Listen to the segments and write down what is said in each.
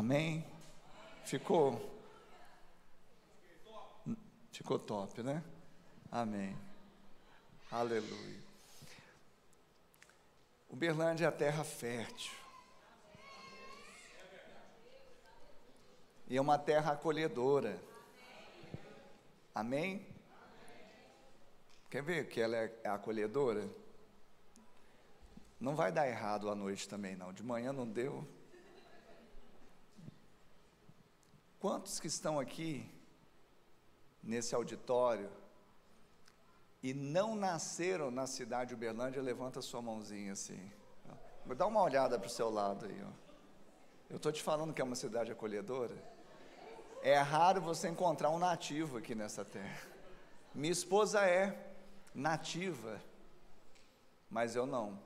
Amém? Ficou top, né? Amém. Aleluia. Uberlândia é a terra fértil. E é uma terra acolhedora. Amém? Quer ver que ela é acolhedora? Não vai dar errado à noite também, não. De manhã não deu. Quantos que estão aqui, nesse auditório, e não nasceram na cidade de Uberlândia? Levanta a sua mãozinha assim. Dá uma olhada para o seu lado aí. Ó. Eu estou te falando que é uma cidade acolhedora. É raro você encontrar um nativo aqui nessa terra. Minha esposa é nativa, mas eu não.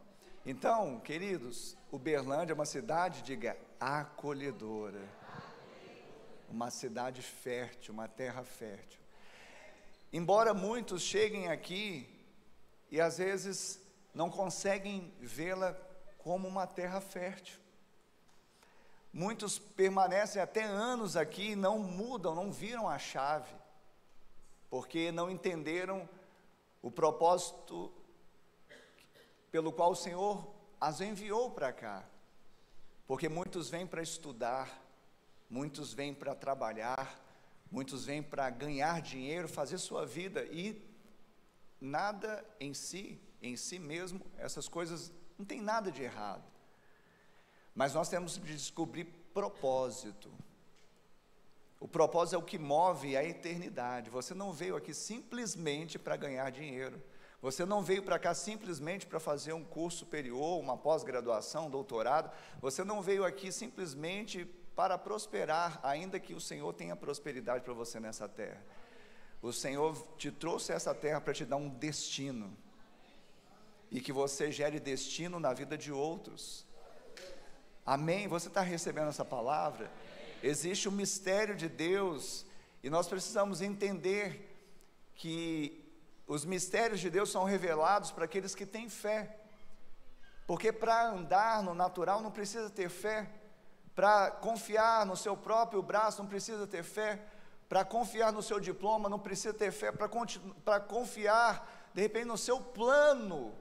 Então, queridos, Uberlândia é uma cidade, diga, acolhedora. Uma cidade fértil, uma terra fértil. Embora muitos cheguem aqui e às vezes não conseguem vê-la como uma terra fértil. Muitos permanecem até anos aqui e não mudam, não viram a chave, porque não entenderam o propósito pelo qual o Senhor as enviou para cá. Porque muitos vêm para estudar, muitos vêm para trabalhar, muitos vêm para ganhar dinheiro, fazer sua vida, e nada em si mesmo, essas coisas não tem nada de errado. Mas nós temos de descobrir propósito. O propósito é o que move a eternidade. Você não veio aqui simplesmente para ganhar dinheiro. Você não veio para cá simplesmente para fazer um curso superior, uma pós-graduação, um doutorado. Você não veio aqui simplesmente para prosperar, ainda que o Senhor tenha prosperidade para você nessa terra. O Senhor te trouxe a essa terra para te dar um destino, e que você gere destino na vida de outros. Amém? Você está recebendo essa palavra? Existe um mistério de Deus, e nós precisamos entender que os mistérios de Deus são revelados para aqueles que têm fé, porque para andar no natural não precisa ter fé, para confiar no seu próprio braço não precisa ter fé, para confiar no seu diploma não precisa ter fé, para confiar de repente no seu plano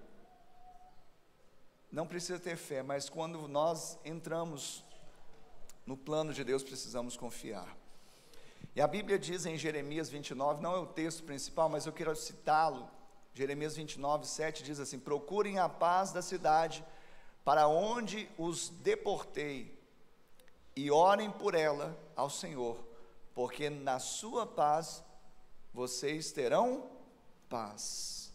não precisa ter fé, mas quando nós entramos no plano de Deus precisamos confiar. E a Bíblia diz em Jeremias 29, não é o texto principal, mas eu quero citá-lo. Jeremias 29, 7 diz assim: procurem a paz da cidade para onde os deportei, e orem por ela ao Senhor, porque na sua paz vocês terão paz.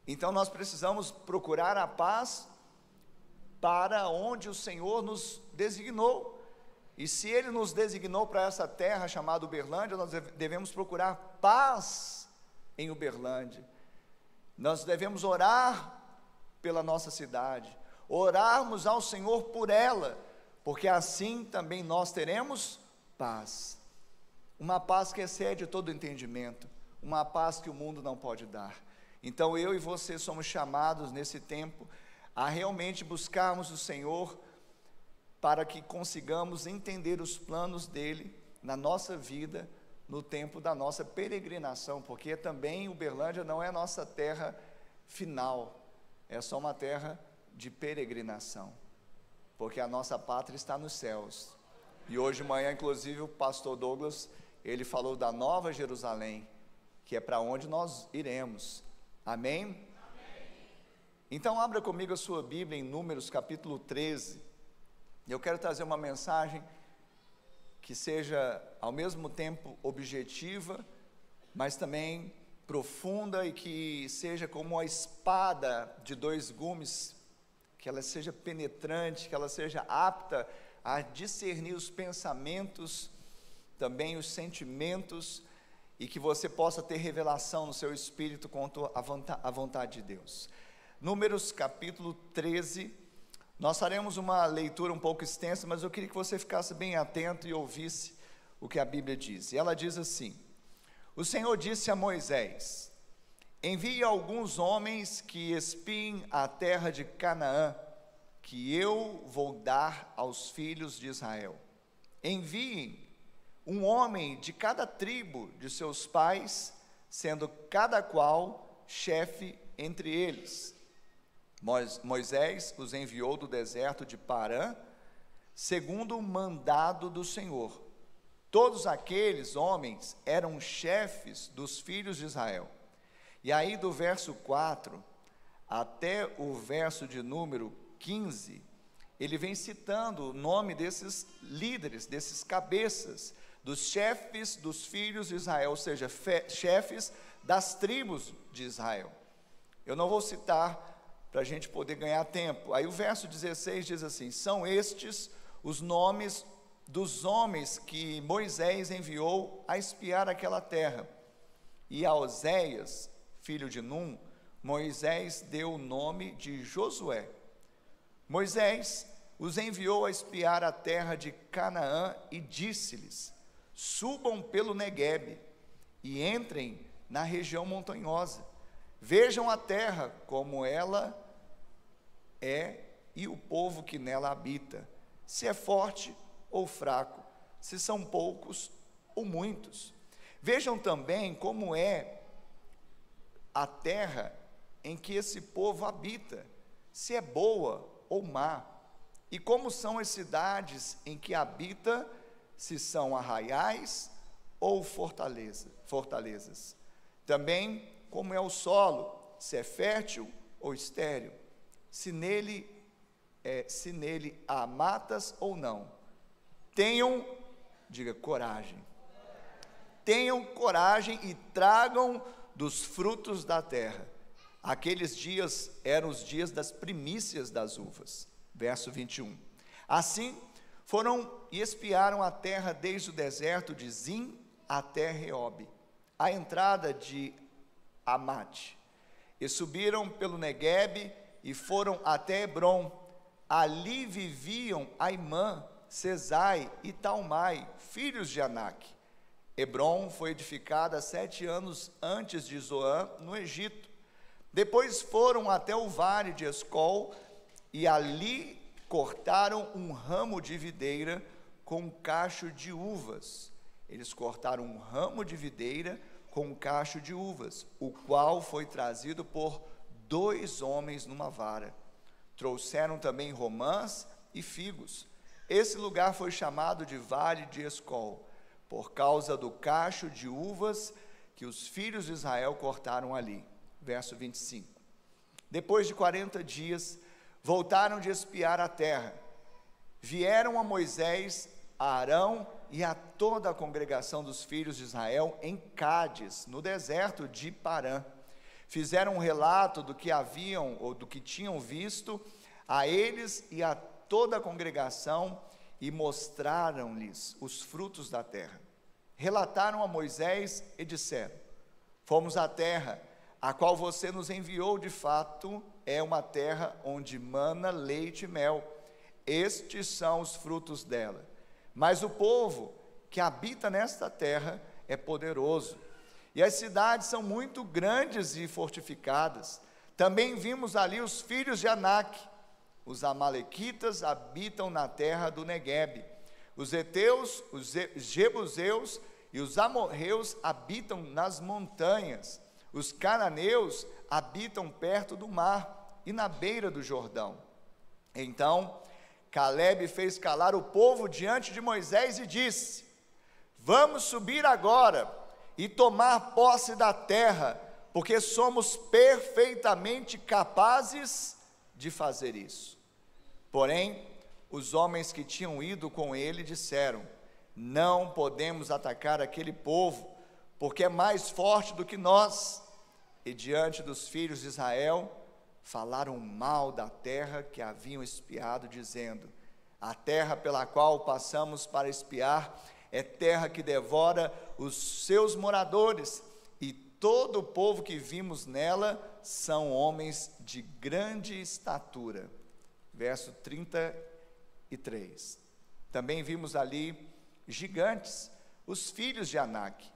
Então nós precisamos procurar a paz para onde o Senhor nos designou. E se Ele nos designou para essa terra chamada Uberlândia, nós devemos procurar paz em Uberlândia. Nós devemos orar pela nossa cidade, orarmos ao Senhor por ela, porque assim também nós teremos paz. Uma paz que excede todo entendimento, uma paz que o mundo não pode dar. Então eu e você somos chamados nesse tempo a realmente buscarmos o Senhor, para que consigamos entender os planos dEle na nossa vida, no tempo da nossa peregrinação, porque também Uberlândia não é a nossa terra final, é só uma terra de peregrinação, porque a nossa pátria está nos céus. E hoje de manhã, inclusive, o pastor Douglas, ele falou da Nova Jerusalém, que é para onde nós iremos. Amém? Então abra comigo a sua Bíblia em Números capítulo 13, eu quero trazer uma mensagem que seja ao mesmo tempo objetiva, mas também profunda, e que seja como a espada de dois gumes, que ela seja penetrante, que ela seja apta a discernir os pensamentos, também os sentimentos, e que você possa ter revelação no seu espírito quanto à vontade de Deus. Números capítulo 13, nós faremos uma leitura um pouco extensa, mas eu queria que você ficasse bem atento e ouvisse o que a Bíblia diz. E ela diz assim: o Senhor disse a Moisés: envie alguns homens que espiem a terra de Canaã, que eu vou dar aos filhos de Israel. enviem um homem de cada tribo de seus pais, sendo cada qual chefe entre eles. Moisés os enviou do deserto de Parã, segundo o mandado do Senhor. Todos aqueles homens eram chefes dos filhos de Israel. E aí do verso 4 até o verso de número 15, ele vem citando o nome desses líderes, desses cabeças, dos chefes dos filhos de Israel, ou seja, chefes das tribos de Israel. Eu não vou citar para a gente poder ganhar tempo. Aí o verso 16 diz assim: são estes os nomes dos homens que Moisés enviou a espiar aquela terra. E a Oséias, filho de Num, Moisés deu o nome de Josué. Moisés os enviou a espiar a terra de Canaã e disse-lhes: subam pelo Neguebe e entrem na região montanhosa. Vejam a terra como ela é e o povo que nela habita, se é forte ou fraco, se são poucos ou muitos. Vejam também como é a terra em que esse povo habita, se é boa ou má, e como são as cidades em que habita, se são arraiais ou fortalezas. Também como é o solo, se é fértil ou estéril, se nele há matas ou não. Tenham, diga, coragem. Tenham coragem e tragam dos frutos da terra. Aqueles dias eram os dias das primícias das uvas. Verso 21. Assim, foram e espiaram a terra desde o deserto de Zim até Reobe, a entrada de Amate, e subiram pelo Neguebe e foram até Hebrom. Ali viviam Aimã, Sesai e Talmai, filhos de Anak. Hebrom foi edificada 7 anos antes de Zoã, no Egito. Depois foram até o vale de Escol, e ali cortaram um ramo de videira com um cacho de uvas. Eles cortaram um ramo de videira com um cacho de uvas, o qual foi trazido por 2 homens numa vara. Trouxeram também romãs e figos. Esse lugar foi chamado de Vale de Escol, por causa do cacho de uvas que os filhos de Israel cortaram ali. Verso 25. Depois de 40 dias, voltaram de espiar a terra. Vieram a Moisés, a Arão e a toda a congregação dos filhos de Israel em Cádiz, no deserto de Parã. Fizeram um relato do que haviam ou do que tinham visto a eles e a toda a congregação, e mostraram-lhes os frutos da terra. Relataram a Moisés e disseram: fomos à terra a qual você nos enviou, de fato, é uma terra onde mana leite e mel. Estes são os frutos dela. Mas o povo que habita nesta terra é poderoso, e as cidades são muito grandes e fortificadas. Também vimos ali os filhos de Anak. Os amalequitas habitam na terra do Neguebe. Os heteus, os jebuseus e os amorreus habitam nas montanhas. Os cananeus habitam perto do mar e na beira do Jordão. Então Calebe fez calar o povo diante de Moisés e disse: vamos subir agora e tomar posse da terra, porque somos perfeitamente capazes de fazer isso. Porém, os homens que tinham ido com ele disseram: não podemos atacar aquele povo, porque é mais forte do que nós. E diante dos filhos de Israel, falaram mal da terra que haviam espiado, dizendo: a terra pela qual passamos para espiar é terra que devora os seus moradores, e todo o povo que vimos nela são homens de grande estatura. Verso 33. Também vimos ali gigantes, os filhos de Anak.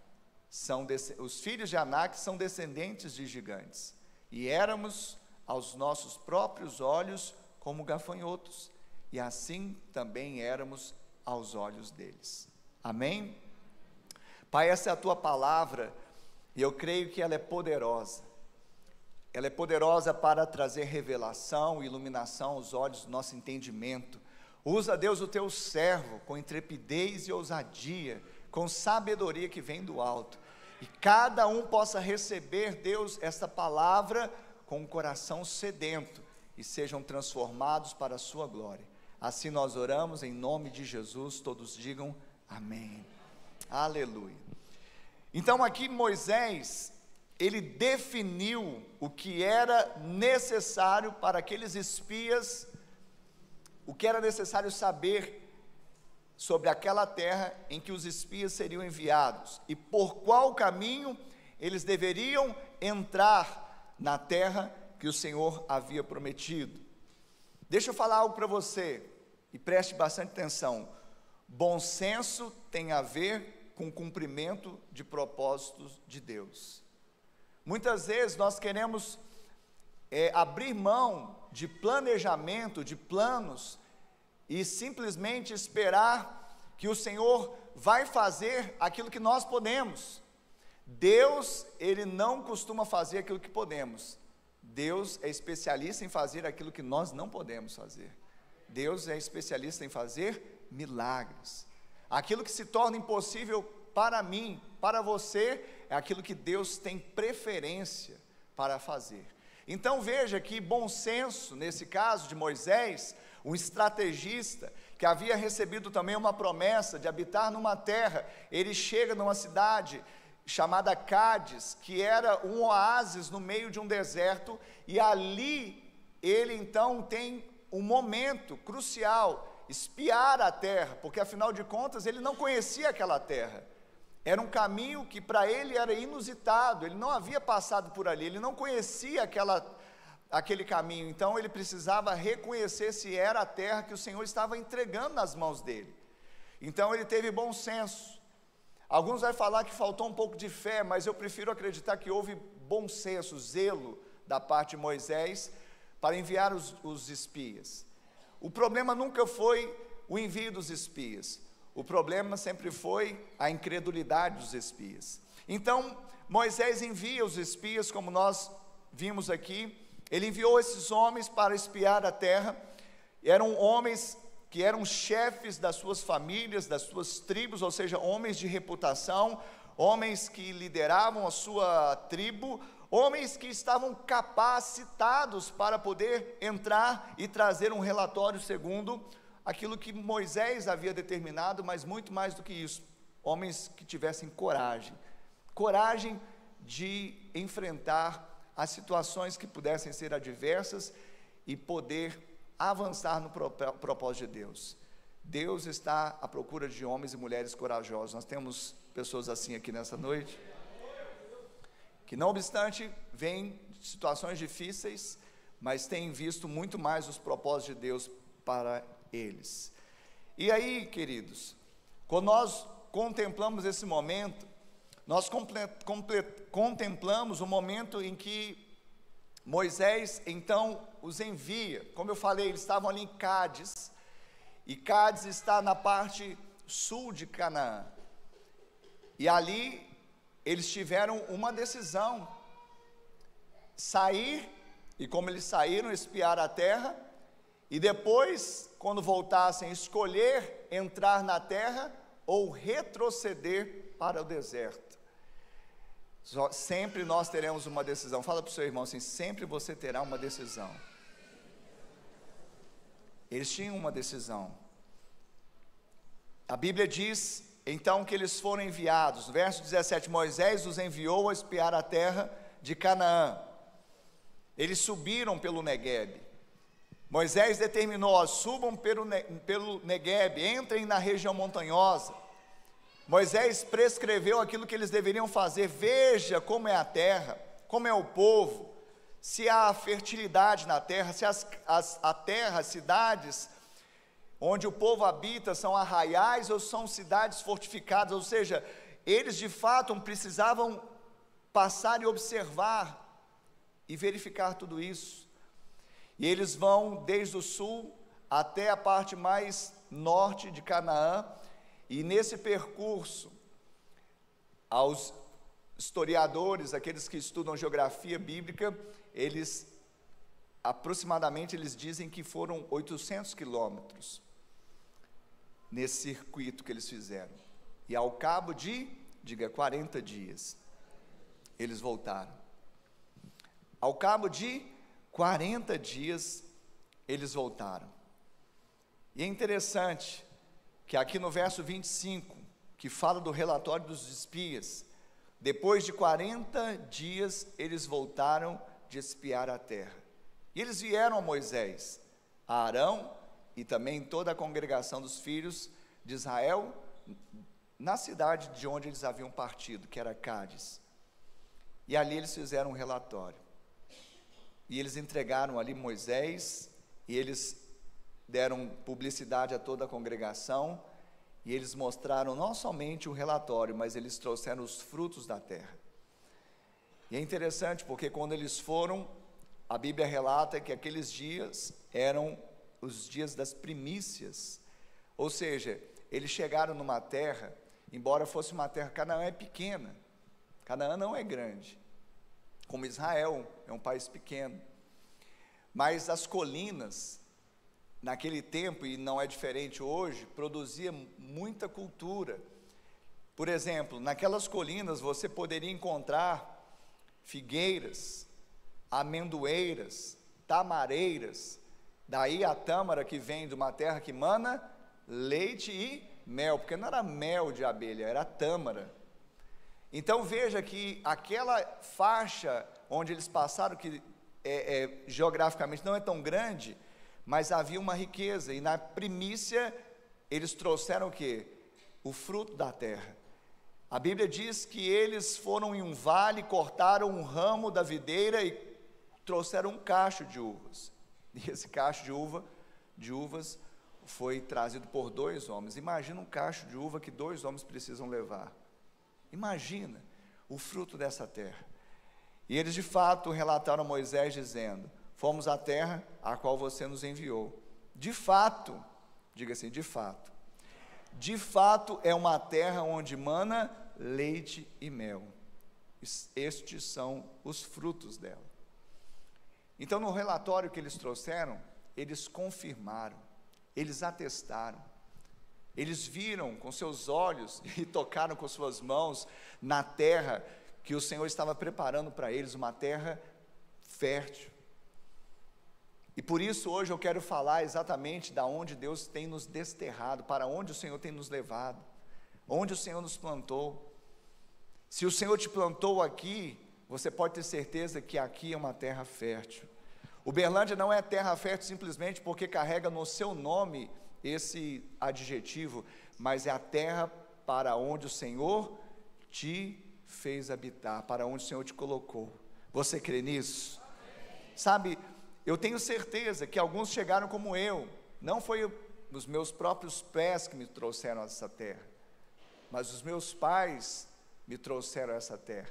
Os filhos de Anak são descendentes de gigantes, e éramos aos nossos próprios olhos como gafanhotos, e assim também éramos aos olhos deles. Amém? Pai, essa é a tua palavra, e eu creio que ela é poderosa. Ela é poderosa para trazer revelação, iluminação aos olhos do nosso entendimento. Usa, Deus, o teu servo com intrepidez e ousadia, com sabedoria que vem do alto, e cada um possa receber, Deus, esta palavra com um coração sedento, e sejam transformados para a sua glória. Assim nós oramos em nome de Jesus, todos digam amém. Aleluia. Então aqui Moisés, ele definiu o que era necessário para aqueles espias, o que era necessário saber sobre aquela terra em que os espias seriam enviados, e por qual caminho eles deveriam entrar na terra que o Senhor havia prometido. Deixa eu falar algo para você, e preste bastante atenção. Bom senso tem a ver com o cumprimento de propósitos de Deus. Muitas vezes nós queremos abrir mão de planejamento, de planos, e simplesmente esperar que o Senhor vai fazer aquilo que nós podemos. Deus, Ele não costuma fazer aquilo que podemos. Deus é especialista em fazer aquilo que nós não podemos fazer. Deus é especialista em fazer milagres. Aquilo que se torna impossível para mim, para você, é aquilo que Deus tem preferência para fazer. Então veja que bom senso, nesse caso de Moisés, um estrategista, que havia recebido também uma promessa de habitar numa terra, ele chega numa cidade chamada Cádiz, que era um oásis no meio de um deserto, e ali ele então tem um momento crucial, espiar a terra, porque afinal de contas ele não conhecia aquela terra, era um caminho que para ele era inusitado, ele não havia passado por ali, ele não conhecia aquele caminho, então ele precisava reconhecer se era a terra que o Senhor estava entregando nas mãos dele. Então ele teve bom senso. Alguns vão falar que faltou um pouco de fé, mas eu prefiro acreditar que houve bom senso, zelo da parte de Moisés para enviar os espias. O problema nunca foi o envio dos espias, o problema sempre foi a incredulidade dos espias. Então Moisés envia os espias, como nós vimos aqui. Ele enviou esses homens para espiar a terra. Eram homens que eram chefes das suas famílias, das suas tribos, ou seja, homens de reputação, homens que lideravam a sua tribo, homens que estavam capacitados para poder entrar e trazer um relatório segundo aquilo que Moisés havia determinado, mas muito mais do que isso, homens que tivessem coragem de enfrentar as situações que pudessem ser adversas e poder avançar no propósito de Deus. Deus está à procura de homens e mulheres corajosos. Nós temos pessoas assim aqui nessa noite, que não obstante, vêm de situações difíceis, mas têm visto muito mais os propósitos de Deus para eles. E aí, queridos, quando nós contemplamos esse momento, nós contemplamos o momento em que Moisés então os envia. Como eu falei, eles estavam ali em Cádiz, e Cádiz está na parte sul de Canaã, e ali eles tiveram uma decisão: sair, e como eles saíram, espiar a terra, e depois, quando voltassem, escolher entrar na terra ou retroceder para o deserto. Sempre nós teremos uma decisão. Fala para o seu irmão assim: sempre você terá uma decisão. Eles tinham uma decisão. A Bíblia diz então que eles foram enviados. No verso 17, Moisés os enviou a espiar a terra de Canaã. Eles subiram pelo Neguebe. Moisés determinou: subam pelo Neguebe, entrem na região montanhosa. Moisés prescreveu aquilo que eles deveriam fazer. Veja como é a terra, como é o povo, se há fertilidade na terra, se a terra, as cidades onde o povo habita são arraiais ou são cidades fortificadas. Ou seja, eles de fato precisavam passar e observar e verificar tudo isso. E eles vão desde o sul até a parte mais norte de Canaã, e nesse percurso, aos historiadores, aqueles que estudam geografia bíblica, aproximadamente eles dizem que foram 800 quilômetros nesse circuito que eles fizeram, e ao cabo de, diga, 40 dias, eles voltaram. Ao cabo de 40 dias, eles voltaram. E é interessante que aqui no verso 25, que fala do relatório dos espias, depois de 40 dias, eles voltaram de espiar a terra. E eles vieram a Moisés, a Arão e também toda a congregação dos filhos de Israel, na cidade de onde eles haviam partido, que era Cádiz. E ali eles fizeram um relatório. E eles entregaram ali Moisés, e eles deram publicidade a toda a congregação, e eles mostraram não somente o relatório, mas eles trouxeram os frutos da terra. E é interessante porque quando eles foram, a Bíblia relata que aqueles dias eram os dias das primícias, ou seja, eles chegaram numa terra, embora fosse uma terra, Canaã é pequena, Canaã não é grande, como Israel, é um país pequeno, mas as colinas, naquele tempo, e não é diferente hoje, produzia muita cultura. Por exemplo, naquelas colinas você poderia encontrar figueiras, amendoeiras, tamareiras, daí a tâmara que vem de uma terra que mana leite e mel, porque não era mel de abelha, era tâmara. Então veja que aquela faixa onde eles passaram, que geograficamente não é tão grande, mas havia uma riqueza, e na primícia eles trouxeram o quê? O fruto da terra. A Bíblia diz que eles foram em um vale, cortaram um ramo da videira e trouxeram um cacho de uvas, e esse cacho de uvas foi trazido por 2 homens. Imagina um cacho de uva que 2 homens precisam levar, imagina o fruto dessa terra. E eles de fato relataram a Moisés dizendo: fomos à terra a qual você nos enviou. De fato, diga assim, de fato é uma terra onde mana leite e mel. Estes são os frutos dela. Então, no relatório que eles trouxeram, eles confirmaram, eles atestaram, eles viram com seus olhos e tocaram com suas mãos na terra que o Senhor estava preparando para eles, uma terra fértil. E por isso hoje eu quero falar exatamente da onde Deus tem nos desterrado, para onde o Senhor tem nos levado, onde o Senhor nos plantou. Se o Senhor te plantou aqui, você pode ter certeza que aqui é uma terra fértil. Uberlândia não é terra fértil simplesmente porque carrega no seu nome esse adjetivo, mas é a terra para onde o Senhor te fez habitar, para onde o Senhor te colocou. Você crê nisso? Sabe, eu tenho certeza que alguns chegaram como eu, não foi os meus próprios pés que me trouxeram a essa terra, mas os meus pais me trouxeram a essa terra.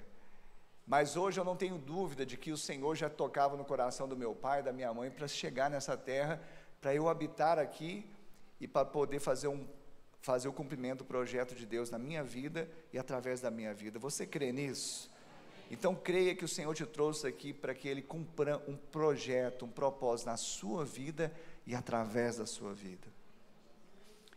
Mas hoje eu não tenho dúvida de que o Senhor já tocava no coração do meu pai e da minha mãe para chegar nessa terra, para eu habitar aqui e para poder fazer o cumprimento do projeto de Deus na minha vida e através da minha vida. Você crê nisso? Então creia que o Senhor te trouxe aqui para que Ele cumpra um projeto, um propósito na sua vida e através da sua vida.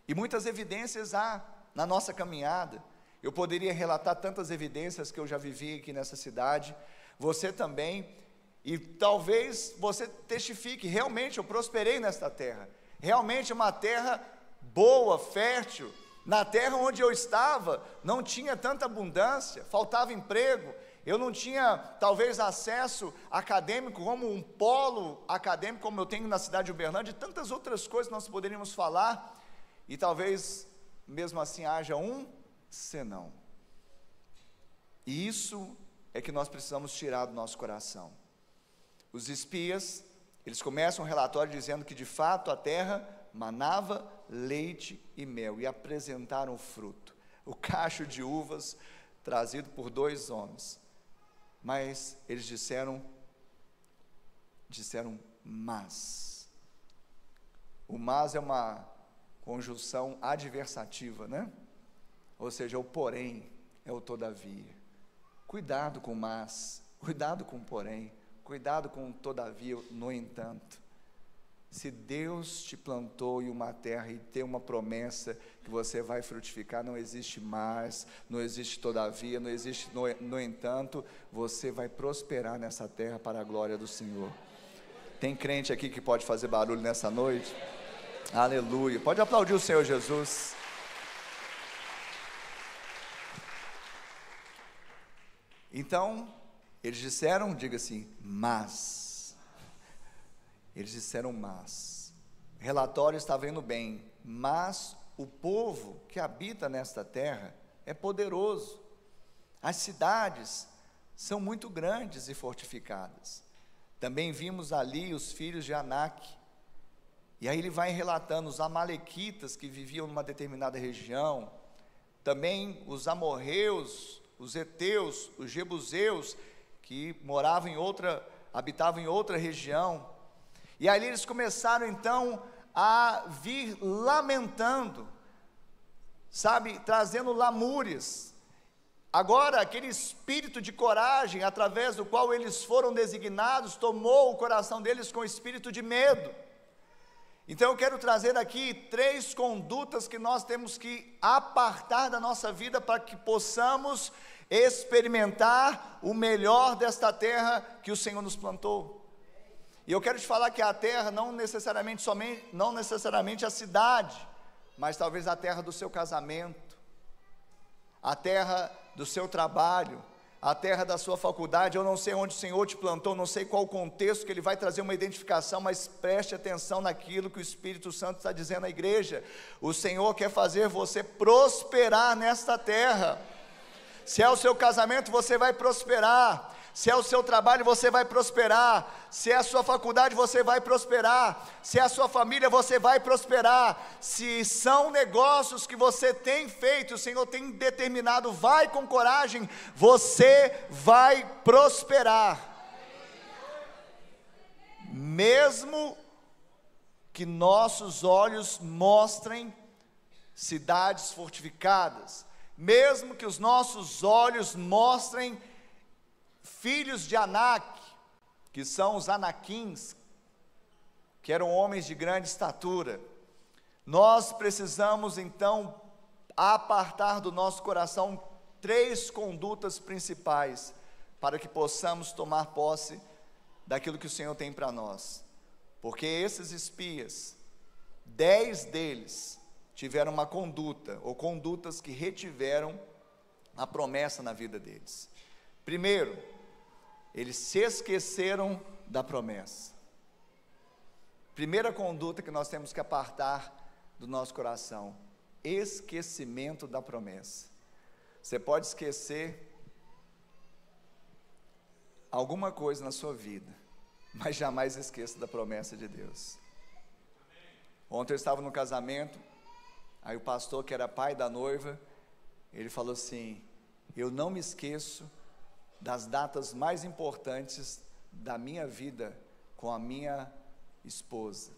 E muitas evidências há na nossa caminhada. Eu poderia relatar tantas evidências que eu já vivi aqui nessa cidade, você também, e talvez você testifique: realmente eu prosperei nesta terra, realmente é uma terra boa, fértil. Na terra onde eu estava, não tinha tanta abundância, faltava emprego, eu não tinha talvez acesso acadêmico como um polo acadêmico como eu tenho na cidade de Uberlândia, e tantas outras coisas nós poderíamos falar, e talvez mesmo assim haja um senão. E isso é que nós precisamos tirar do nosso coração. Os espias, eles começam um relatório dizendo que de fato a terra manava leite e mel, e apresentaram o fruto, o cacho de uvas trazido por 2 homens. Mas eles disseram mas. O mas é uma conjunção adversativa, né? Ou seja, o porém é o todavia. Cuidado com o mas, cuidado com o porém, cuidado com o todavia, no entanto. Se Deus te plantou em uma terra e tem uma promessa que você vai frutificar, não existe mais, não existe todavia, não existe no entanto, você vai prosperar nessa terra para a glória do Senhor. Tem crente aqui que pode fazer barulho nessa noite? Aleluia, pode aplaudir o Senhor Jesus. Então, eles disseram, diga assim, mas. Eles disseram mas. O relatório estava indo bem, mas o povo que habita nesta terra é poderoso. As cidades são muito grandes e fortificadas. Também vimos ali os filhos de Anak. E aí ele vai relatando os amalequitas que viviam numa determinada região, também os amorreus, os heteus, os jebuseus, que habitavam em outra região. E aí eles começaram então a vir lamentando, sabe, trazendo lamúrias. Agora aquele espírito de coragem, através do qual eles foram designados, tomou o coração deles com espírito de medo. Então eu quero trazer aqui 3 condutas que nós temos que apartar da nossa vida para que possamos experimentar o melhor desta terra que o Senhor nos plantou. E eu quero te falar que a terra não necessariamente a cidade, mas talvez a terra do seu casamento, a terra do seu trabalho, a terra da sua faculdade. Eu não sei onde o Senhor te plantou, não sei qual o contexto que Ele vai trazer uma identificação, mas preste atenção naquilo que o Espírito Santo está dizendo à igreja. O Senhor quer fazer você prosperar nesta terra. Se é o seu casamento, você vai prosperar. Se é o seu trabalho, você vai prosperar. Se é a sua faculdade, você vai prosperar. Se é a sua família, você vai prosperar. Se são negócios que você tem feito, o Senhor tem determinado, vai com coragem, você vai prosperar. Mesmo que nossos olhos mostrem cidades fortificadas, mesmo que os nossos olhos mostrem filhos de Anak, que são os Anaquins, que eram homens de grande estatura, nós precisamos então apartar do nosso coração 3 condutas principais, para que possamos tomar posse daquilo que o Senhor tem para nós. Porque esses espias, 10 deles tiveram uma conduta, ou condutas que retiveram a promessa na vida deles. Primeiro, eles se esqueceram da promessa. Primeira conduta que nós temos que apartar do nosso coração: esquecimento da promessa. Você pode esquecer alguma coisa na sua vida, mas jamais esqueça da promessa de Deus. Ontem eu estava no casamento, aí o pastor, que era pai da noiva, ele falou assim: eu não me esqueço das datas mais importantes da minha vida com a minha esposa.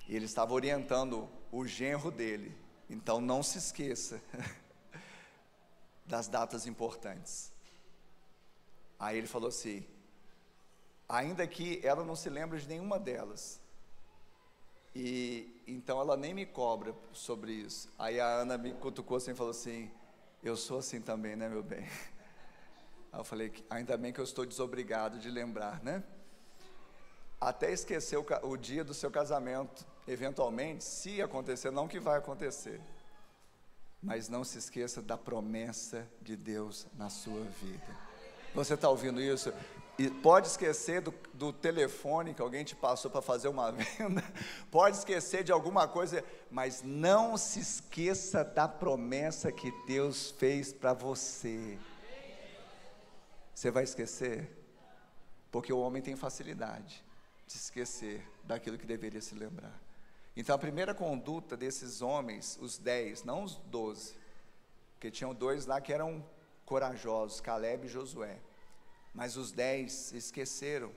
E ele estava orientando o genro dele, então não se esqueça das datas importantes. Aí ele falou assim: ainda que ela não se lembre de nenhuma delas, e então ela nem me cobra sobre isso. Aí a Ana me cutucou assim e falou assim: eu sou assim também, né, meu bem? Aí eu falei: ainda bem que eu estou desobrigado de lembrar, né? Até esquecer o dia do seu casamento, eventualmente, se acontecer, não que vai acontecer, mas não se esqueça da promessa de Deus na sua vida. Você está ouvindo isso? E pode esquecer do telefone que alguém te passou para fazer uma venda, pode esquecer de alguma coisa, mas não se esqueça da promessa que Deus fez para você. Você vai esquecer? Porque o homem tem facilidade de esquecer daquilo que deveria se lembrar. Então a primeira conduta desses homens, os 10, não os 12, porque tinham 2 lá que eram corajosos, Caleb e Josué, mas os 10 esqueceram.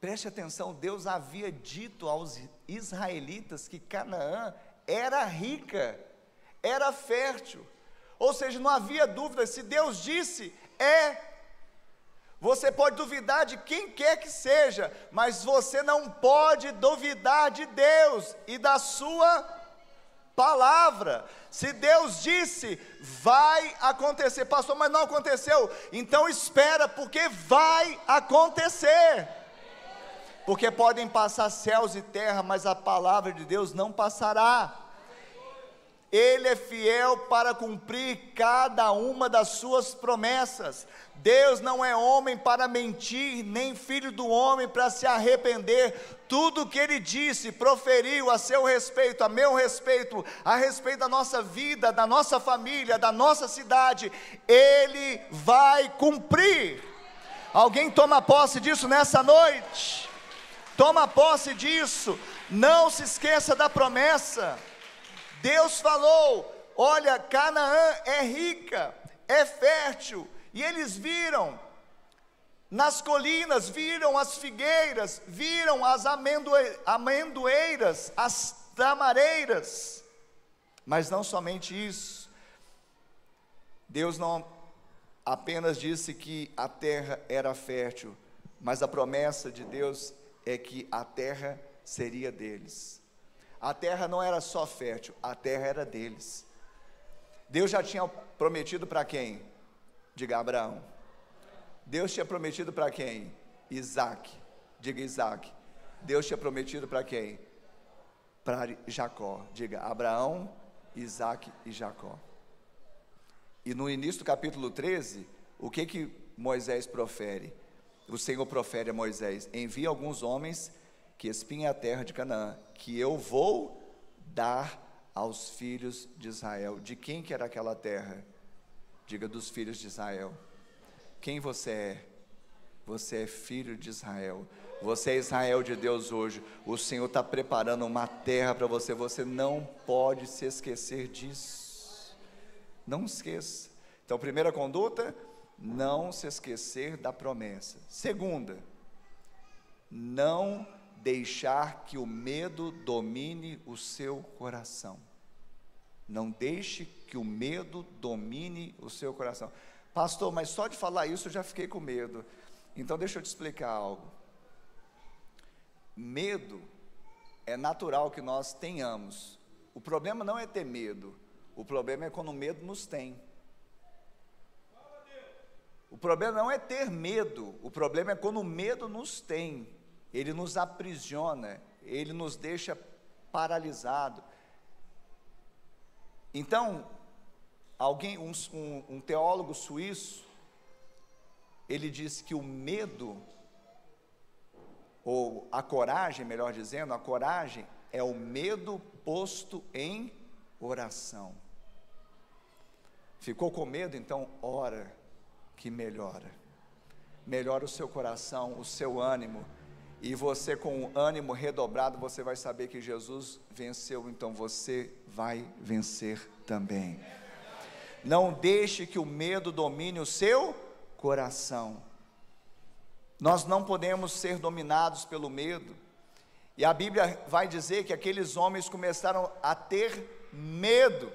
Preste atenção, Deus havia dito aos israelitas que Canaã era rica, era fértil, ou seja, não havia dúvida, se Deus disse, você pode duvidar de quem quer que seja, mas você não pode duvidar de Deus e da sua palavra. Se Deus disse, vai acontecer. Pastor, mas não aconteceu. Então espera, porque vai acontecer. Porque podem passar céus e terra, mas a palavra de Deus não passará. Ele é fiel para cumprir cada uma das suas promessas. Deus não é homem para mentir, nem filho do homem para se arrepender. Tudo o que Ele disse, proferiu a seu respeito, a meu respeito, a respeito da nossa vida, da nossa família, da nossa cidade, Ele vai cumprir. Alguém toma posse disso nessa noite? Toma posse disso. Não se esqueça da promessa. Deus falou, olha, Canaã é rica, é fértil, e eles viram nas colinas, viram as figueiras, viram as amendoeiras, as tamareiras, mas não somente isso. Deus não apenas disse que a terra era fértil, mas a promessa de Deus é que a terra seria deles. A terra não era só fértil, a terra era deles. Deus já tinha prometido para quem? Diga Abraão. Deus tinha prometido para quem? Isaac. Diga Isaac. Deus tinha prometido para quem? Para Jacó. Diga Abraão, Isaac e Jacó. E no início do capítulo 13, o que Moisés profere? O Senhor profere a Moisés: envia alguns homens que espiem a terra de Canaã, que eu vou dar aos filhos de Israel. De quem que era aquela terra? Diga, dos filhos de Israel. Quem você é? Você é filho de Israel. Você é Israel de Deus hoje. O Senhor está preparando uma terra para você. Você não pode se esquecer disso. Não esqueça. Então, primeira conduta, não se esquecer da promessa. Segunda, não deixar que o medo domine o seu coração. Não deixe que o medo domine o seu coração. Pastor, mas só de falar isso eu já fiquei com medo. Então deixa eu te explicar algo. Medo é natural que nós tenhamos. O problema não é ter medo. O problema é quando o medo nos tem. O problema não é ter medo. O problema é quando o medo nos tem. Ele nos aprisiona, ele nos deixa paralisado. Então, um teólogo suíço, ele disse que o medo, ou a coragem, melhor dizendo, a coragem é o medo posto em oração. Ficou com medo? Então ora, que melhora. Melhora o seu coração, o seu ânimo. E você, com o ânimo redobrado, você vai saber que Jesus venceu, então você vai vencer também. Não deixe que o medo domine o seu coração. Nós não podemos ser dominados pelo medo. E a Bíblia vai dizer que aqueles homens começaram a ter medo.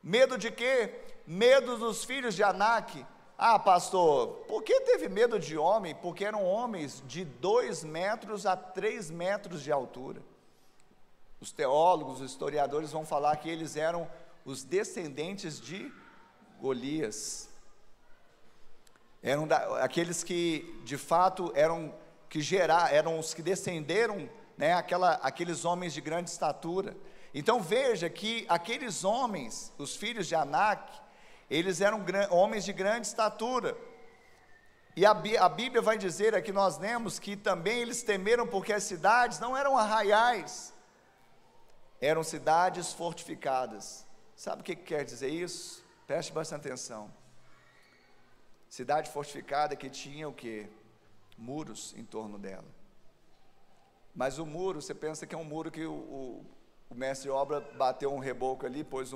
Medo de quê? Medo dos filhos de Anak. Ah, pastor, por que teve medo de homem? Porque eram homens de 2 metros a 3 metros de altura. Os teólogos, os historiadores vão falar que eles eram os descendentes de Golias. Eram aqueles que, de fato, eram os que descenderam, né, aqueles homens de grande estatura. Então veja que aqueles homens, os filhos de Anak, eles eram homens de grande estatura. E a Bíblia vai dizer, aqui nós lemos, que também eles temeram porque as cidades não eram arraiais, eram cidades fortificadas. Sabe o que quer dizer isso? Preste bastante atenção. Cidade fortificada que tinha o quê? Muros em torno dela. Mas o muro, você pensa que é um muro que o mestre de obra bateu um reboco ali, pôs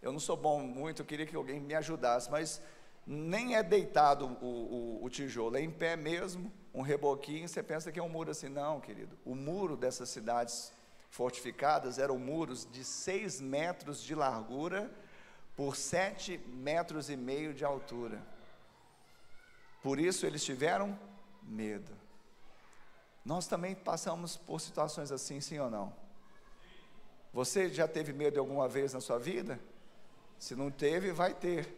eu não sou bom muito, eu queria que alguém me ajudasse, mas nem é deitado o tijolo, é em pé mesmo, um reboquinho, você pensa que é um muro assim. Não, querido, o muro dessas cidades fortificadas eram muros de 6 metros de largura por 7,5 metros de altura. Por isso eles tiveram medo. Nós também passamos por situações assim, sim ou não? Você já teve medo alguma vez na sua vida? Se não teve, vai ter.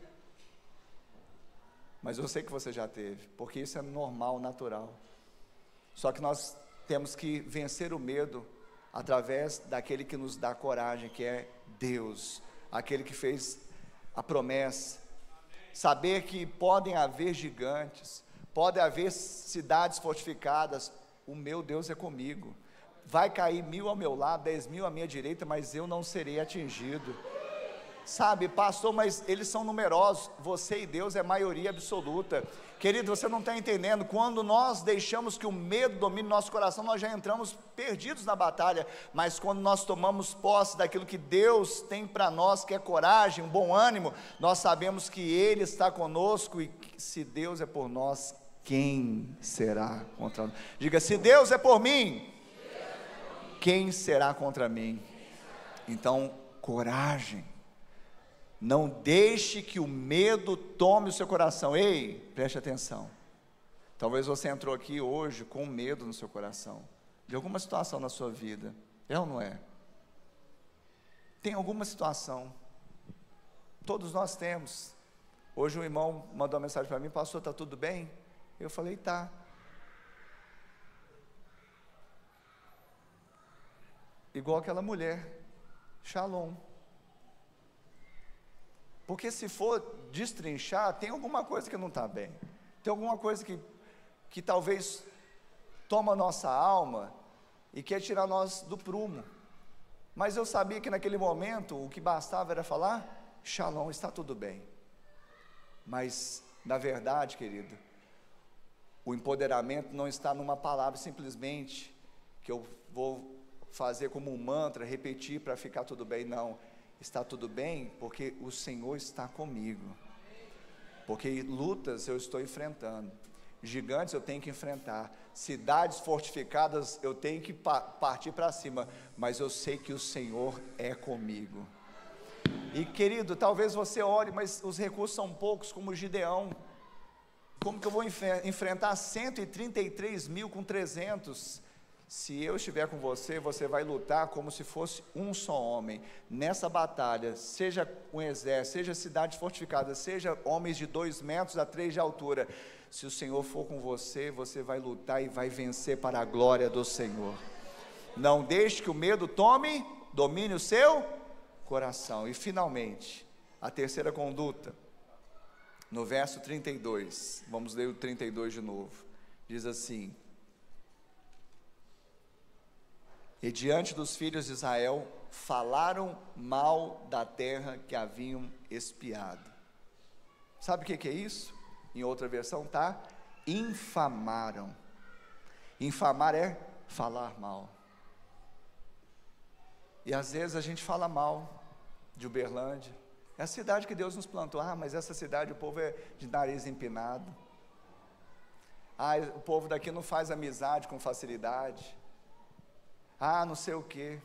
Mas eu sei que você já teve, porque isso é normal, natural. Só que nós temos que vencer o medo através daquele que nos dá coragem, que é Deus, aquele que fez a promessa. Saber que podem haver gigantes, podem haver cidades fortificadas, o meu Deus é comigo. Vai cair 1.000 ao meu lado, 10.000 à minha direita, mas eu não serei atingido. Sabe, pastor, mas eles são numerosos. Você e Deus é maioria absoluta. Querido, você não está entendendo. Quando nós deixamos que o medo domine nosso coração, nós já entramos perdidos na batalha. Mas quando nós tomamos posse daquilo que Deus tem para nós, que é coragem, um bom ânimo, nós sabemos que Ele está conosco. E que, se Deus é por nós, quem será contra nós? Diga, se Deus é por mim, quem será contra mim? Então, coragem. Não deixe que o medo tome o seu coração. Ei, preste atenção. Talvez você entrou aqui hoje com medo no seu coração, de alguma situação na sua vida. É ou não é? Tem alguma situação. Todos nós temos. Hoje um irmão mandou uma mensagem para mim: pastor, está tudo bem? Eu falei, tá. Igual aquela mulher, Shalom. Porque se for destrinchar, tem alguma coisa que não está bem. Tem alguma coisa que talvez toma a nossa alma e quer tirar nós do prumo. Mas eu sabia que naquele momento o que bastava era falar, Shalom, está tudo bem. Mas, na verdade, querido, o empoderamento não está numa palavra simplesmente, que eu vou fazer como um mantra, repetir para ficar tudo bem, não. Está tudo bem porque o Senhor está comigo, porque lutas eu estou enfrentando, gigantes eu tenho que enfrentar, cidades fortificadas eu tenho que partir para cima, mas eu sei que o Senhor é comigo. E querido, talvez você ore, mas os recursos são poucos, como Gideão. Como que eu vou enfrentar 133.000 com 300? Se eu estiver com você, você vai lutar como se fosse um só homem. Nessa batalha, seja um exército, seja cidade fortificada, seja homens de 2 metros a 3 de altura, se o Senhor for com você, você vai lutar e vai vencer para a glória do Senhor. Não deixe que o medo domine o seu coração. E finalmente, a terceira conduta, no verso 32, vamos ler o 32 de novo, diz assim: e diante dos filhos de Israel, falaram mal da terra que haviam espiado. Sabe o que é isso? Em outra versão está, infamaram. Infamar é falar mal. E às vezes a gente fala mal de Uberlândia. É a cidade que Deus nos plantou. Ah, mas essa cidade o povo é de nariz empinado. Ah, o povo daqui não faz amizade com facilidade. Ah, não sei o que.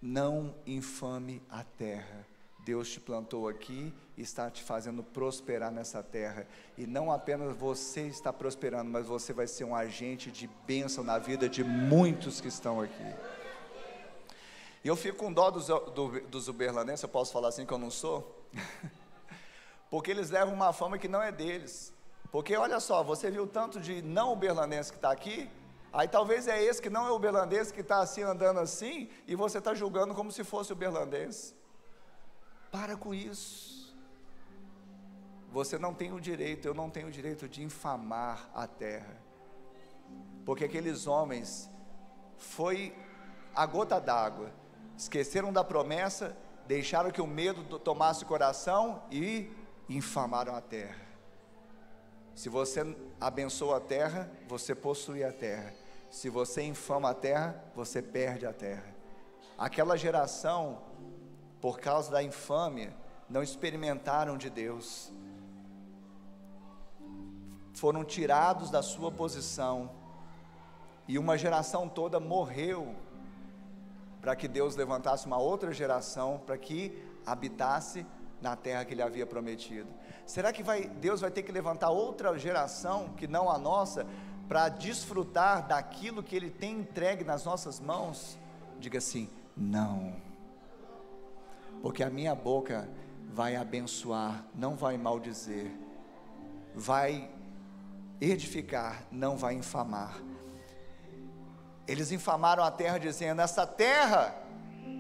Não infame a terra. Deus te plantou aqui e está te fazendo prosperar nessa terra. E não apenas você está prosperando, mas você vai ser um agente de bênção na vida de muitos que estão aqui. E eu fico com dó dos uberlanenses, eu posso falar assim que eu não sou? Porque eles levam uma fama que não é deles. Porque olha só, você viu tanto de não uberlanense que está aqui, aí talvez é esse que não é uberlandês, que está assim, andando assim, e você está julgando como se fosse uberlandês. Para com isso. Você não tem o direito, eu não tenho o direito de infamar a terra. Porque aqueles homens, foi a gota d'água, esqueceram da promessa, deixaram que o medo tomasse o coração e infamaram a terra. Se você abençoa a terra, você possui a terra. Se você infama a terra, você perde a terra. Aquela geração, por causa da infâmia, não experimentaram de Deus. Foram tirados da sua posição. e uma geração toda morreu para que Deus levantasse uma outra geração para que habitasse na terra que Ele havia prometido. Será que Deus vai ter que levantar outra geração que não a nossa para desfrutar daquilo que Ele tem entregue nas nossas mãos? Diga assim: não, porque a minha boca vai abençoar, não vai maldizer, vai edificar, não vai infamar. Eles infamaram a terra dizendo: essa terra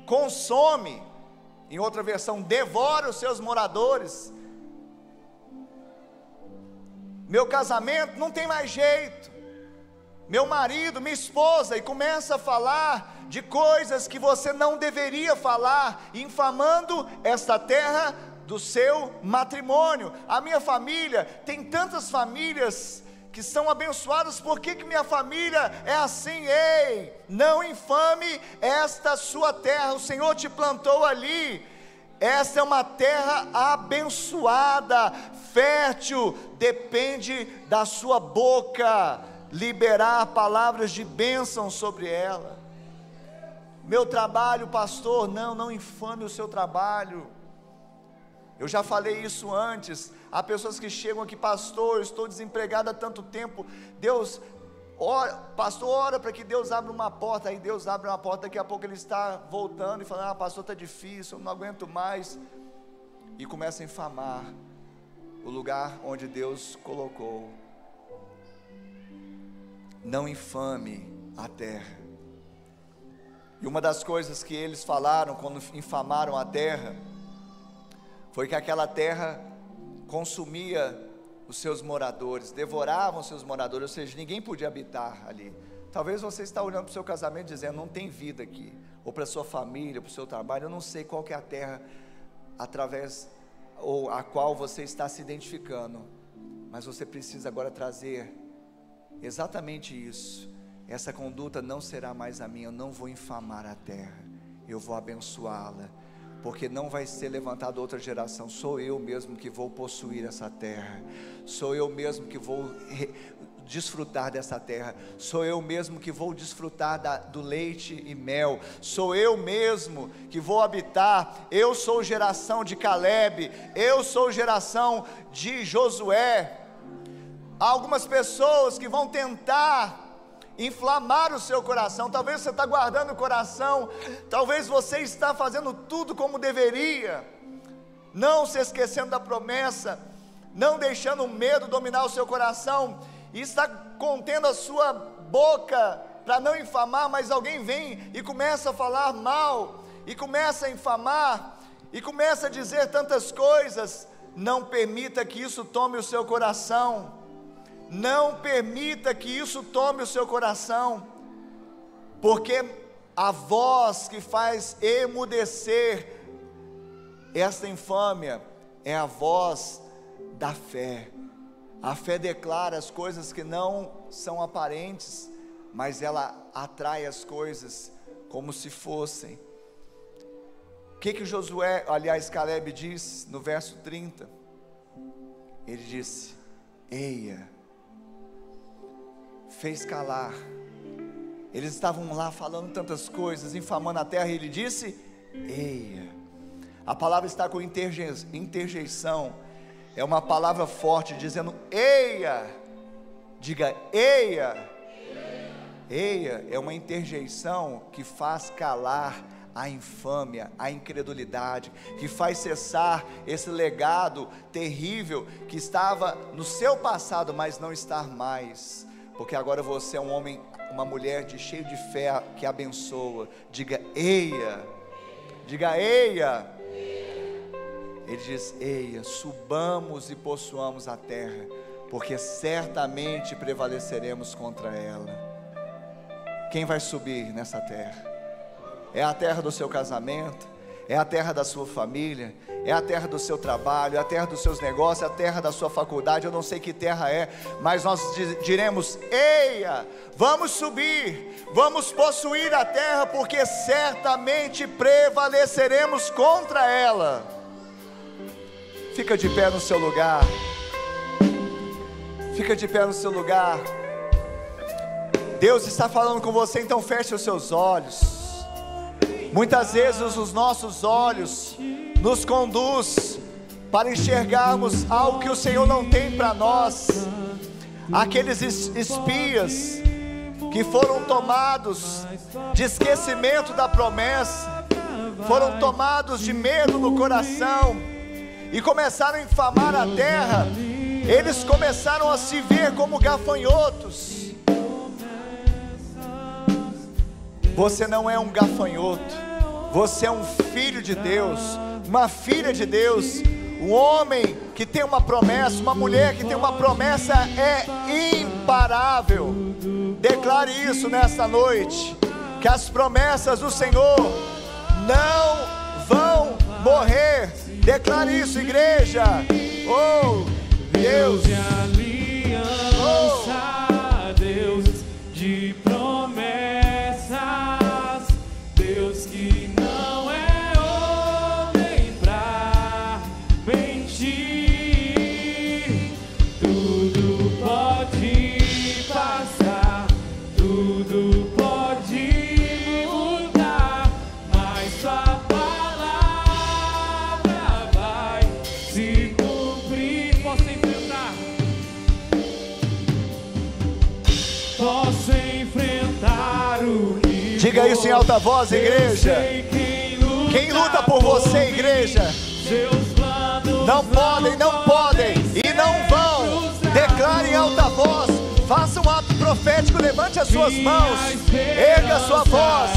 consome, em outra versão, devora os seus moradores. Meu casamento não tem mais jeito, meu marido, minha esposa, e começa a falar de coisas que você não deveria falar, infamando esta terra do seu matrimônio. A minha família, tem tantas famílias que são abençoadas, por que minha família é assim? Ei, não infame esta sua terra, o Senhor te plantou ali. Essa é uma terra abençoada, fértil, depende da sua boca liberar palavras de bênção sobre ela. Meu trabalho, pastor, não infame o seu trabalho. Eu já falei isso antes. Há pessoas que chegam aqui: pastor, eu estou desempregado há tanto tempo. Deus, pastor, ora para que Deus abra uma porta. Aí Deus abre uma porta, daqui a pouco ele está voltando e falando: pastor, está difícil, eu não aguento mais. E começa a infamar o lugar onde Deus colocou. Não infame a terra. E uma das coisas que eles falaram quando infamaram a terra foi que aquela terra consumia os seus moradores, devoravam os seus moradores, ou seja, ninguém podia habitar ali. Talvez você está olhando para o seu casamento dizendo: não tem vida aqui, ou para a sua família, para o seu trabalho. Eu não sei qual que é a terra através ou a qual você está se identificando, mas você precisa agora trazer exatamente isso. Essa conduta não será mais a minha. Eu não vou infamar a terra, eu vou abençoá-la, porque não vai ser levantada outra geração. Sou eu mesmo que vou possuir essa terra, sou eu mesmo que vou desfrutar dessa terra, sou eu mesmo que vou desfrutar do leite e mel, sou eu mesmo que vou habitar. Eu sou geração de Caleb, eu sou geração de Josué. Há algumas pessoas que vão tentar inflamar o seu coração. Talvez você está guardando o coração, talvez você está fazendo tudo como deveria, não se esquecendo da promessa, não deixando o medo dominar o seu coração, e está contendo a sua boca para não infamar, mas alguém vem e começa a falar mal, e começa a infamar, e começa a dizer tantas coisas. Não permita que isso tome o seu coração. Não permita que isso tome o seu coração, porque a voz que faz emudecer esta infâmia é a voz da fé. A fé declara as coisas que não são aparentes, mas ela atrai as coisas como se fossem. O que Josué, aliás Caleb diz no verso 30? Ele disse: eia, fez calar. Eles estavam lá falando tantas coisas, infamando a terra, e ele disse: eia. A palavra está com interjeição, é uma palavra forte, dizendo eia. Diga eia. Eia é uma interjeição que faz calar a infâmia, a incredulidade, que faz cessar esse legado terrível que estava no seu passado, mas não está mais, porque agora você é um homem, uma mulher cheio de fé que abençoa. Diga eia. Diga eia. Ele diz: eia, subamos e possuamos a terra, porque certamente prevaleceremos contra ela. Quem vai subir nessa terra? É a terra do seu casamento, é a terra da sua família, é a terra do seu trabalho, é a terra dos seus negócios, é a terra da sua faculdade. Eu não sei que terra é, mas nós diremos: eia, vamos subir, vamos possuir a terra, porque certamente prevaleceremos contra ela. Fica de pé no seu lugar. Fica de pé no seu lugar. Deus está falando com você, então feche os seus olhos. Muitas vezes os nossos olhos nos conduz para enxergarmos algo que o Senhor não tem para nós. Aqueles espias que foram tomados de esquecimento da promessa, foram tomados de medo no coração e começaram a infamar a terra. Eles começaram a se ver como gafanhotos. Você não é um gafanhoto, você é um filho de Deus, uma filha de Deus. Um homem que tem uma promessa, uma mulher que tem uma promessa é imparável. Declare isso nesta noite, que as promessas do Senhor não vão morrer. Declare isso, igreja. Oh, Deus, aliança, Deus de promessas, Deus que não é homem pra mentir. Tudo pode passar, tudo pode mudar, mas sua palavra vai se cumprir. Posso enfrentar o que diga isso em alta voz, igreja. Quem luta por você, igreja, não podem e não vão. Declare em alta voz, faça um ato profético, levante as suas mãos, erga a sua voz.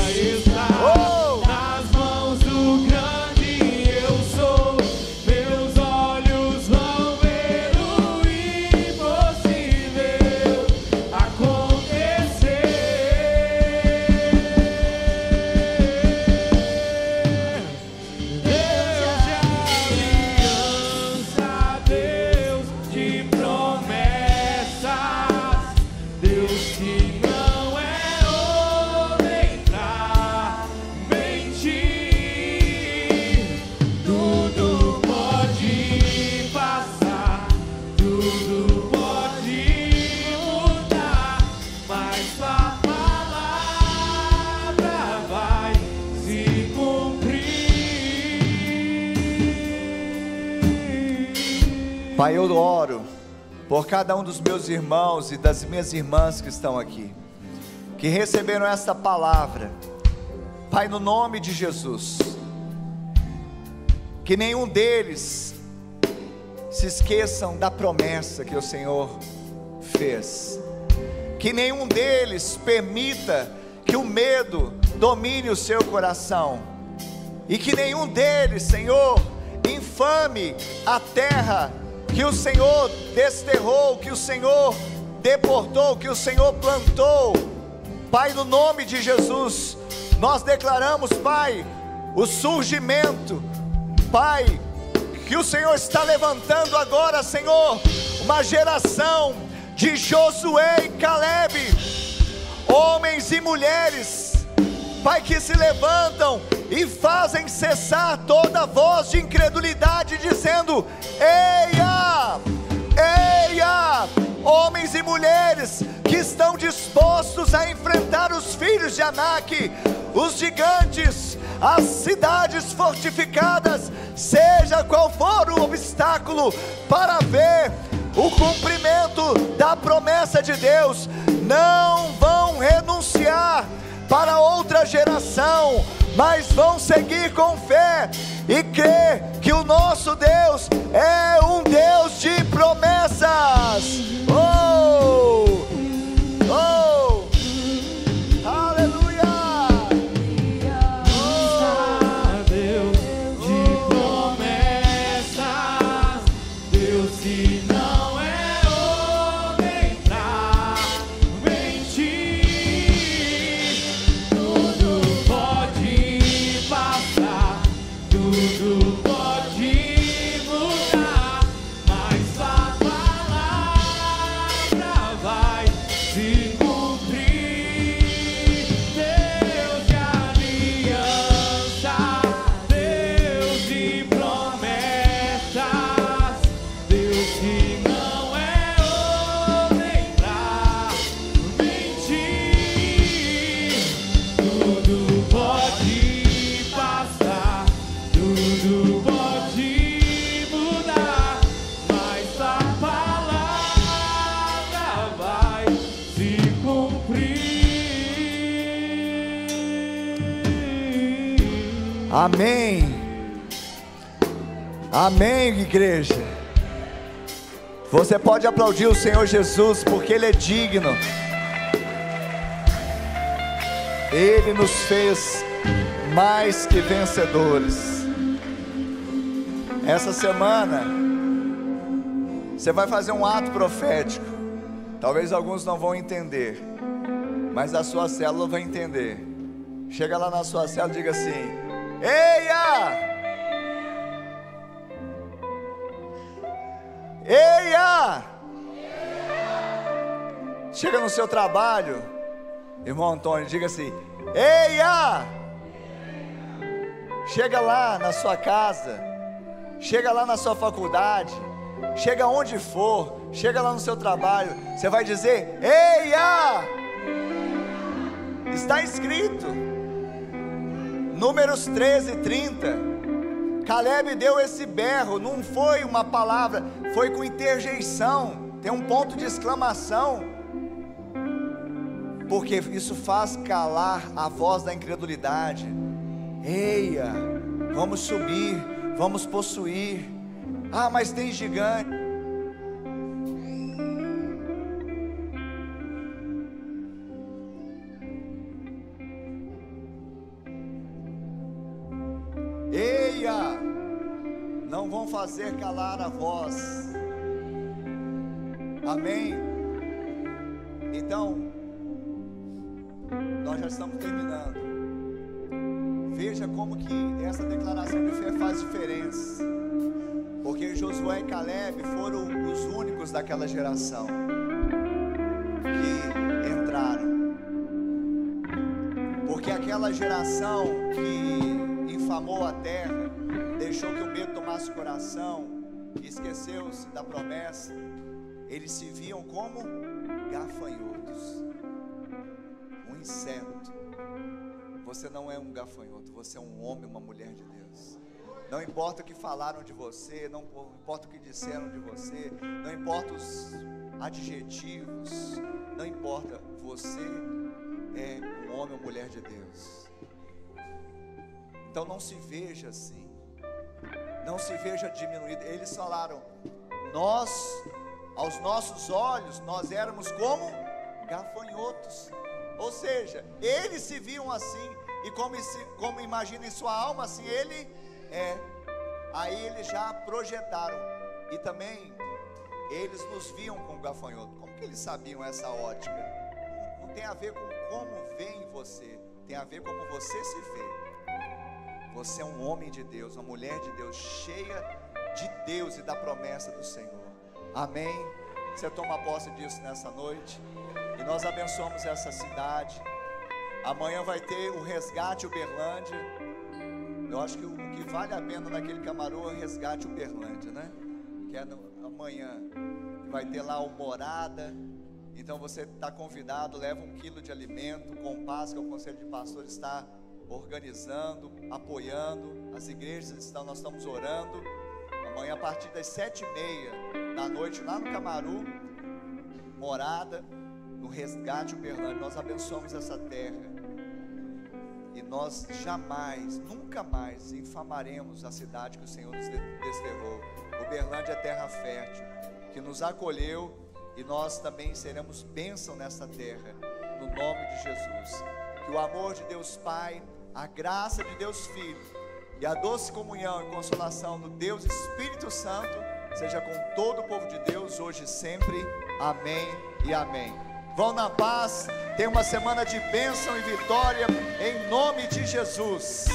Oh! Nas mãos do grande eu sou, meus olhos vão ver o impossível acontecer. Deus de aliança, Deus de promessas, Deus que não é homem pra mentir. Tudo pode passar, tudo pode mudar, mas sua palavra vai se cumprir. Pai, eu oro por cada um dos meus irmãos e das minhas irmãs que estão aqui, que receberam esta palavra. Pai, no nome de Jesus, que nenhum deles se esqueçam da promessa que o Senhor fez, que nenhum deles permita que o medo domine o seu coração, e que nenhum deles, Senhor, infame a terra que o Senhor desterrou, que o Senhor deportou, que o Senhor plantou. Pai, no nome de Jesus, nós declaramos, Pai, o surgimento, Pai, que o Senhor está levantando agora, Senhor, uma geração de Josué e Caleb, homens e mulheres, Pai, que se levantam e fazem cessar toda voz de incredulidade, dizendo: eia, eia, homens e mulheres que estão dispostos a enfrentar os filhos de Anak, os gigantes, as cidades fortificadas, seja qual for o obstáculo, para ver o cumprimento da promessa de Deus. Não vão renunciar para outra geração, mas vão seguir com fé e crer que o nosso Deus é um Deus de promessas. Oh, oh, aleluia. Oh, Deus de promessas, Deus que não é homem pra mentir. Tudo pode passar, tudo pode mudar, mas sua palavra Amém. Amém, igreja. Você pode aplaudir o Senhor Jesus, porque Ele é digno. Ele nos fez mais que vencedores. Essa semana você vai fazer um ato profético. Talvez alguns não vão entender, mas a sua célula vai entender. Chega lá na sua célula e diga assim: eia! Eia! Chega no seu trabalho, irmão Antônio, diga assim: eia! Chega lá na sua casa, chega lá na sua faculdade, chega onde for, chega lá no seu trabalho, você vai dizer: eia! Está escrito, Números 13:30. Caleb deu esse berro, não foi uma palavra, foi com interjeição, tem um ponto de exclamação, porque isso faz calar a voz da incredulidade. Eia, vamos subir, vamos possuir. Ah, mas tem gigante. Eia, não vão fazer calar a voz. Amém? Então, nós já estamos terminando. Veja como que essa declaração de fé faz diferença, porque Josué e Caleb foram os únicos daquela geração que entraram, porque aquela geração que infamou a terra, deixou que o medo tomasse o coração, esqueceu-se da promessa, eles se viam como gafanhotos, um inseto. Você não é um gafanhoto, você é um homem, uma mulher de Deus. Não importa o que falaram de você, não importa o que disseram de você, não importa os adjetivos, não importa, você é um homem ou mulher de Deus. Então não se veja assim, não se veja diminuído. Eles falaram: nós, aos nossos olhos, nós éramos como gafanhotos. Ou seja, eles se viam assim, e como imagina em sua alma, assim ele é. Aí eles já projetaram, e também eles nos viam como gafanhoto. Como que eles sabiam essa ótica? Não tem a ver com como vê em você, tem a ver como você se vê. Você é um homem de Deus, uma mulher de Deus, cheia de Deus e da promessa do Senhor. Amém? Você toma posse disso nessa noite, e nós abençoamos essa cidade. Amanhã vai ter o Resgate Uberlândia. Eu acho que o que vale a pena naquele Camarô é o Resgate Uberlândia, né? Que é amanhã, vai ter lá o Morada. Então você está convidado, leva 1 quilo de alimento, com paz, que o Conselho de Pastores está organizando, apoiando. As igrejas nós estamos orando. Amanhã a partir das 7h30 da noite, lá no Camarô, Morada, no Resgate Uberlândia. Nós abençoamos essa terra, e nós jamais, nunca mais infamaremos a cidade que o Senhor nos desterrou. Uberlândia é terra fértil, que nos acolheu, e nós também seremos bênção nessa terra, no nome de Jesus. Que o amor de Deus Pai, a graça de Deus Filho e a doce comunhão e consolação do Deus Espírito Santo seja com todo o povo de Deus, hoje e sempre. Amém e amém. Vão na paz, tenham uma semana de bênção e vitória, em nome de Jesus.